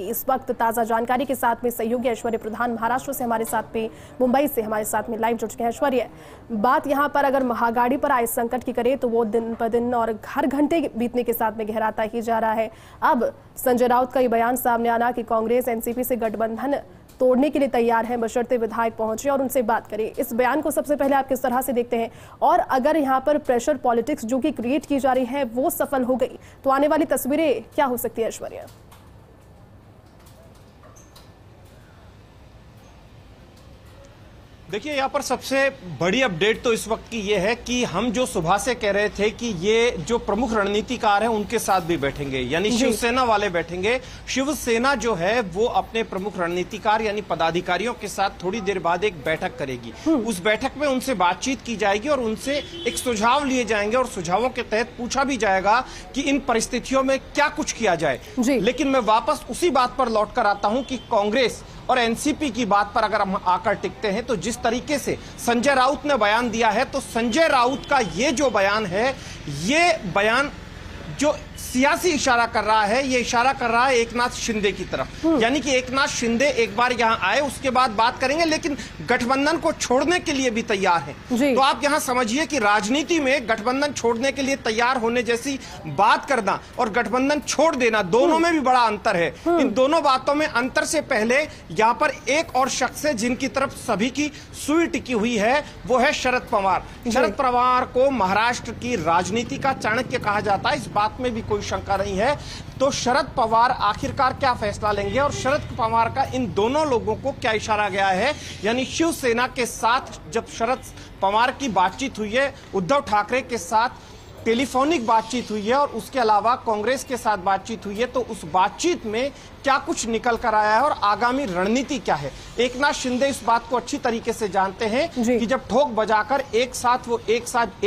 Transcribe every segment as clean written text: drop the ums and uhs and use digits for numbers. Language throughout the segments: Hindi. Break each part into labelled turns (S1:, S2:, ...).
S1: की। इस वक्त ताजा जानकारी के साथ में सहयोगी ऐश्वर्य प्रधान महाराष्ट्र से हमारे साथ में, मुंबई से हमारे साथ में लाइव जुड़ चुके हैं। ऐश्वर्य, बात यहाँ पर अगर महागाड़ी पर आए संकट की करें तो वो दिन पर दिन और हर घंटे बीतने के साथ में गहराता ही जा रहा है। अब संजय राउत का ये बयान सामने आना कि कांग्रेस एनसीपी से गठबंधन तोड़ने के लिए तैयार है, बशर्ते विधायक पहुंचे और उनसे बात करें। इस बयान को सबसे पहले आप किस तरह से देखते हैं, और अगर यहां पर प्रेशर पॉलिटिक्स जो कि क्रिएट की जा रही है वो सफल हो गई तो आने वाली तस्वीरें क्या हो सकती है ऐश्वर्या?
S2: देखिए, यहाँ पर सबसे बड़ी अपडेट तो इस वक्त की ये है कि हम जो सुबह से कह रहे थे कि ये जो प्रमुख रणनीतिकार हैं उनके साथ भी बैठेंगे, यानी शिवसेना वाले बैठेंगे। शिवसेना जो है वो अपने प्रमुख रणनीतिकार यानी पदाधिकारियों के साथ थोड़ी देर बाद एक बैठक करेगी। उस बैठक में उनसे बातचीत की जाएगी और उनसे एक सुझाव लिए जाएंगे और सुझावों के तहत पूछा भी जाएगा कि इन परिस्थितियों में क्या कुछ किया जाए। लेकिन मैं वापस उसी बात पर लौट कर आता हूं कि कांग्रेस और एनसीपी की बात पर अगर हम आकर टिकते हैं तो जिस तरीके से संजय राउत ने बयान दिया है, तो संजय राउत का ये जो बयान है, ये बयान जो सियासी इशारा कर रहा है, ये इशारा कर रहा है एकनाथ शिंदे की तरफ। यानी कि एकनाथ शिंदे एक बार यहां आए, उसके बाद बात करेंगे, लेकिन गठबंधन को छोड़ने के लिए भी तैयार हैं। तो आप यहां समझिए कि राजनीति में गठबंधन छोड़ने के लिए तैयार होने जैसी बात करना और गठबंधन छोड़ देना, दोनों में भी बड़ा अंतर है। इन दोनों बातों में अंतर से पहले यहां पर एक और शख्स है जिनकी तरफ सभी की सुई टिकी हुई है, वो है शरद पवार। शरद पवार को महाराष्ट्र की राजनीति का चाणक्य कहा जाता है, इस बात में भी कोई शंका नहीं है। तो शरद पवार आखिरकार क्या फैसला लेंगे और शरद पवार का इन दोनों लोगों को क्या इशारा गया है, यानी शिवसेना के साथ जब शरद पवार की बातचीत हुई है, उद्धव ठाकरे के साथ टेलीफोनिक बातचीत हुई है और उसके अलावा कांग्रेस के साथ बातचीत हुई है, तो उस बातचीत में क्या कुछ निकल कर आया है और आगामी रणनीति क्या है। एकनाथ शिंदे इस बात को अच्छी तरीके से जानते हैं कि जब ठोक बजाकर एक साथ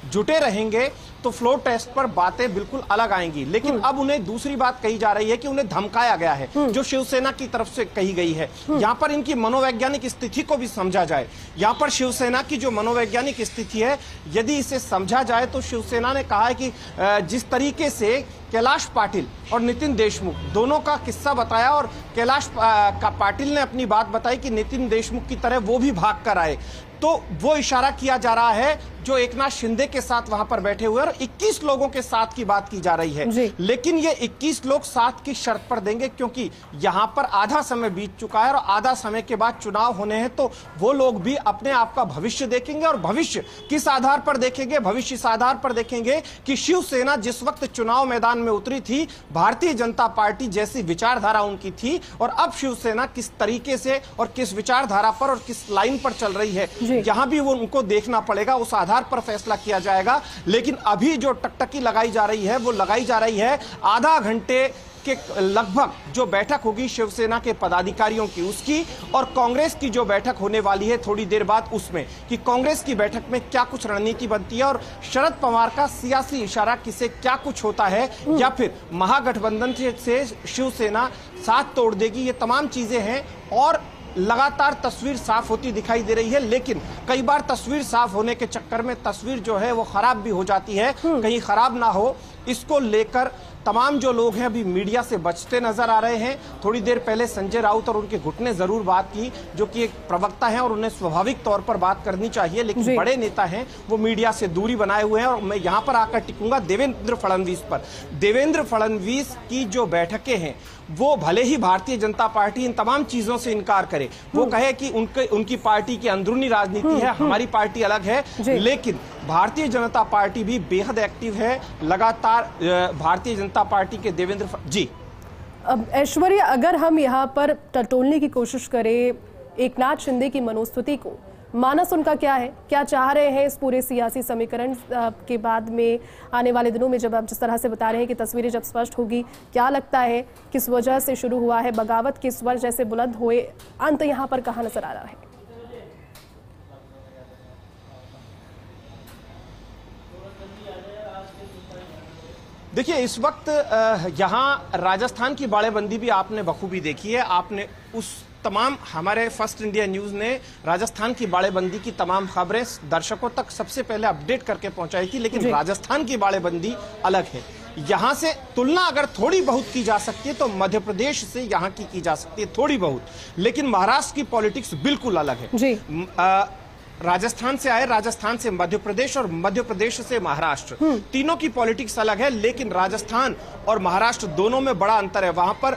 S2: जुटे रहेंगे तो फ्लोर टेस्ट पर बातें बिल्कुल अलग आएंगी। लेकिन अब उन्हें दूसरी बात कही जा रही है कि उन्हें धमकाया गया है, जो शिवसेना की तरफ से कही गई है। यहां पर इनकी मनोवैज्ञानिक स्थिति को भी समझा जाए। यहां पर शिवसेना की जो मनोवैज्ञानिक स्थिति है, यदि इसे समझा जाए तो शिवसेना ने कहा है कि जिस तरीके से कैलाश पाटिल और नितिन देशमुख दोनों का किस्सा बताया और कैलाश पाटिल ने अपनी बात बताई कि नितिन देशमुख की तरह वो भी भाग कर आए, तो वो इशारा किया जा रहा है जो एकनाथ शिंदे के साथ वहां पर बैठे हुए और 21 लोगों के साथ की बात की जा रही है। लेकिन ये 21 लोग साथ की शर्त पर देंगे, क्योंकि यहां पर आधा समय बीत चुका है और आधा समय के बाद चुनाव होने हैं, तो वो लोग भी अपने आप का भविष्य देखेंगे। और भविष्य किस आधार पर देखेंगे? भविष्य इस आधार पर देखेंगे कि शिवसेना जिस वक्त चुनाव मैदान में उतरी थी, भारतीय जनता पार्टी जैसी विचारधारा उनकी थी, और अब शिवसेना किस तरीके से और किस विचारधारा पर और किस लाइन पर चल रही है, यहां भी वो उनको देखना पड़ेगा। उस आधार पर फैसला किया जाएगा। लेकिन अभी जो टकटकी लगाई जा रही है, वो लगाई जा रही है आधा घंटे के लगभग जो बैठक होगी शिवसेना के पदाधिकारियों की, उसकी, और कांग्रेस की जो बैठक होने वाली है थोड़ी देर बाद, उसमें कि कांग्रेस की बैठक में क्या कुछ रणनीति बनती है और शरद पवार का सियासी इशारा किसे क्या कुछ होता है, या फिर महागठबंधन से शिवसेना साथ तोड़ देगी। ये तमाम चीजें हैं और लगातार तस्वीर साफ होती दिखाई दे रही है। लेकिन कई बार तस्वीर साफ होने के चक्कर में तस्वीर जो है वो खराब भी हो जाती है। कहीं खराब ना हो, इसको लेकर तमाम जो लोग हैं अभी मीडिया से बचते नजर आ रहे हैं। थोड़ी देर पहले संजय राउत और उनके गुट ने जरूर बात की, जो कि एक प्रवक्ता हैं और उन्हें स्वाभाविक तौर पर बात करनी चाहिए, लेकिन बड़े नेता हैं, वो मीडिया से दूरी बनाए हुए हैं। और मैं यहां पर आकर टिकूंगा देवेंद्र फडणवीस पर। देवेंद्र फडणवीस की जो बैठकें हैं, वो भले ही भारतीय जनता पार्टी इन तमाम चीजों से इनकार करे, वो कहे कि उनकी पार्टी की अंदरूनी राजनीति है, हमारी पार्टी अलग है, लेकिन भारतीय जनता पार्टी भी बेहद एक्टिव है। लगातार भारतीय जनता पार्टी के देवेंद्र जी।
S1: अब ऐश्वर्य, अगर हम यहाँ पर टटोलने की कोशिश करें एकनाथ शिंदे की मनोस्थिति को, मानस उनका क्या है, क्या चाह रहे हैं इस पूरे सियासी समीकरण के बाद में आने वाले दिनों में, जब आप जिस तरह से बता रहे हैं कि तस्वीरें जब स्पष्ट होगी, क्या लगता है किस वजह से शुरू हुआ है बगावत, किस स्वर जैसे बुलंद हुए, अंत यहाँ पर कहाँ नजर आ रहा है?
S2: देखिए, इस वक्त यहाँ राजस्थान की बाड़ेबंदी भी आपने बखूबी देखी है। आपने उस तमाम हमारे फर्स्ट इंडिया न्यूज ने राजस्थान की बाड़ेबंदी की तमाम खबरें दर्शकों तक सबसे पहले अपडेट करके पहुंचाई थी, लेकिन राजस्थान की बाड़ेबंदी अलग है। यहां से तुलना अगर थोड़ी बहुत की जा सकती है तो मध्य प्रदेश से यहां की जा सकती है थोड़ी बहुत, लेकिन महाराष्ट्र की पॉलिटिक्स बिल्कुल अलग है जी। राजस्थान से आए, राजस्थान से मध्य प्रदेश और मध्य प्रदेश से महाराष्ट्र, तीनों की पॉलिटिक्स अलग है, लेकिन राजस्थान और महाराष्ट्र दोनों में बड़ा अंतर है। वहां पर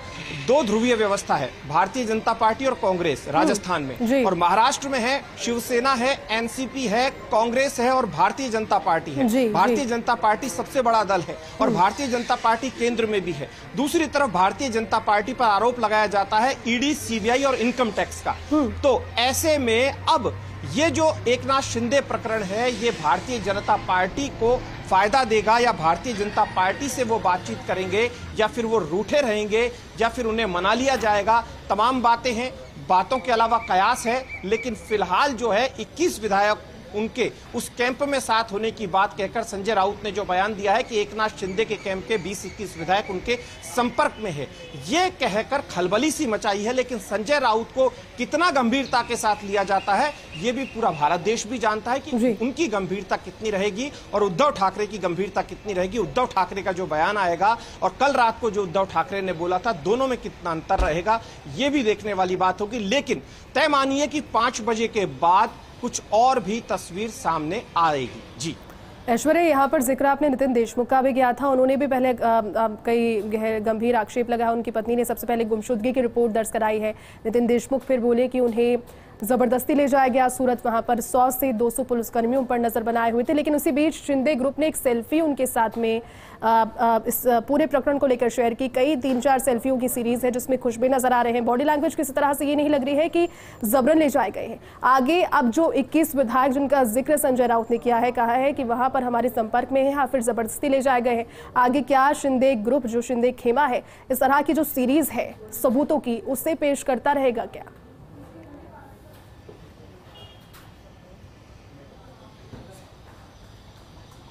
S2: दो ध्रुवीय व्यवस्था है, भारतीय जनता पार्टी और कांग्रेस राजस्थान में, और महाराष्ट्र में है शिवसेना है, एनसीपी है, कांग्रेस है और भारतीय जनता पार्टी है। भारतीय जनता पार्टी सबसे बड़ा दल है और भारतीय जनता पार्टी केंद्र में भी है। दूसरी तरफ भारतीय जनता पार्टी पर आरोप लगाया जाता है ईडी, सीबीआई और इनकम टैक्स का। तो ऐसे में अब ये जो एकनाथ शिंदे प्रकरण है, ये भारतीय जनता पार्टी को फायदा देगा या भारतीय जनता पार्टी से वो बातचीत करेंगे या फिर वो रूठे रहेंगे या फिर उन्हें मना लिया जाएगा। तमाम बातें हैं, बातों के अलावा कयास है, लेकिन फिलहाल जो है 21 विधायक उनके उस कैंप में साथ होने की बात कहकर संजय राउत ने जो बयान दिया है कि एकनाथ शिंदे के कैंप के 20-21 विधायक उनके संपर्क में है, ये कहकर खलबली सी मचाई है। लेकिन संजय राउत को कितना गंभीरता के साथ लिया जाता है, ये भी पूरा भारत देश भी जानता है कि उनकी गंभीरता कितनी रहेगी और उद्धव ठाकरे की गंभीरता कितनी रहेगी। उद्धव ठाकरे का जो बयान आएगा और कल रात को जो उद्धव ठाकरे ने बोला था, दोनों में कितना अंतर रहेगा, ये भी देखने वाली बात होगी। लेकिन तय मानिए कि 5 बजे के बाद कुछ और भी तस्वीर सामने आएगी। जी
S1: ऐश्वर्या, यहाँ पर जिक्र आपने नितिन देशमुख का भी किया था। उन्होंने भी पहले कई गंभीर आक्षेप लगाया। उनकी पत्नी ने सबसे पहले गुमशुदगी की रिपोर्ट दर्ज कराई है। नितिन देशमुख फिर बोले कि उन्हें जबरदस्ती ले जाया गया सूरत, वहां पर 100 से 200 पुलिसकर्मियों पर नजर बनाए हुए थे। लेकिन उसी बीच शिंदे ग्रुप ने एक सेल्फी उनके साथ में इस पूरे प्रकरण को लेकर शेयर की। कई 3-4 सेल्फियों की सीरीज है जिसमें खुश भी नजर आ रहे हैं। बॉडी लैंग्वेज किसी तरह से ये नहीं लग रही है कि जबरन ले जाए गए हैं। आगे अब जो 21 विधायक जिनका जिक्र संजय राउत ने किया है, कहा है कि वहां पर हमारे संपर्क में है या फिर जबरदस्ती ले जाए गए हैं। आगे क्या शिंदे ग्रुप, जो शिंदे खेमा है, इस तरह की जो सीरीज है सबूतों की, उससे पेश करता रहेगा क्या?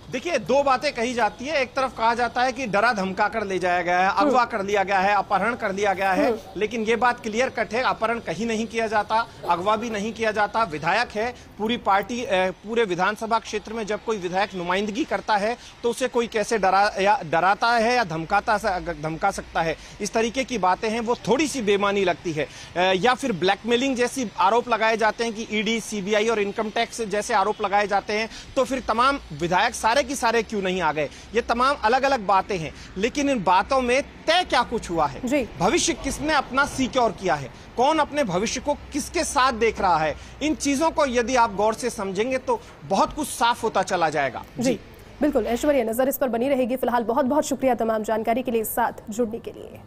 S2: देखिए, दो बातें कही जाती है। एक तरफ कहा जाता है कि डरा धमका कर ले जाया गया है, अगवा कर लिया गया है, अपहरण कर लिया गया है, लेकिन ये बात क्लियर कट है, अपहरण कहीं नहीं किया जाता, अगवा भी नहीं किया जाता। विधायक है, पूरी पार्टी, पूरे विधानसभा क्षेत्र में जब कोई विधायक नुमाइंदगी करता है तो उसे कोई कैसे डराता है या धमका सकता है, इस तरीके की बातें हैं, वो थोड़ी सी बेमानी लगती है। या फिर ब्लैकमेलिंग जैसी आरोप लगाए जाते हैं कि ईडी, सीबीआई और इनकम टैक्स जैसे आरोप लगाए जाते हैं, तो फिर तमाम विधायक सारे की सारे क्यों नहीं आ गए? ये तमाम अलग अलग बातें हैं, लेकिन इन बातों में तय क्या कुछ हुआ है? भविष्य किसने अपना सिक्योर किया है? कौन अपने भविष्य को किसके साथ देख रहा है? इन चीजों को यदि आप गौर से समझेंगे तो बहुत कुछ साफ होता चला जाएगा। जी
S1: बिल्कुल ऐश्वर्या, नजर इस पर बनी रहेगी। फिलहाल बहुत बहुत शुक्रिया तमाम जानकारी के लिए, साथ जुड़ने के लिए।